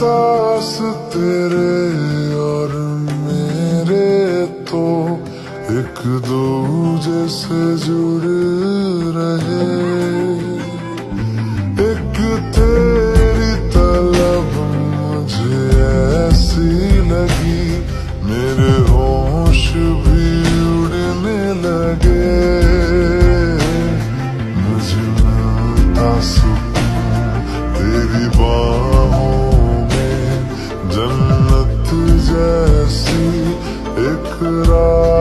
एहसास तेरे और मेरे तो एक दूजे से जुड़ रहे। एक तेरी तलब मुझे ऐसी लगी, मेरे होश भी उड़ने लगे। मुझे मिलता सुकून तेरी बाहों में, जन्नत जैसी एक रात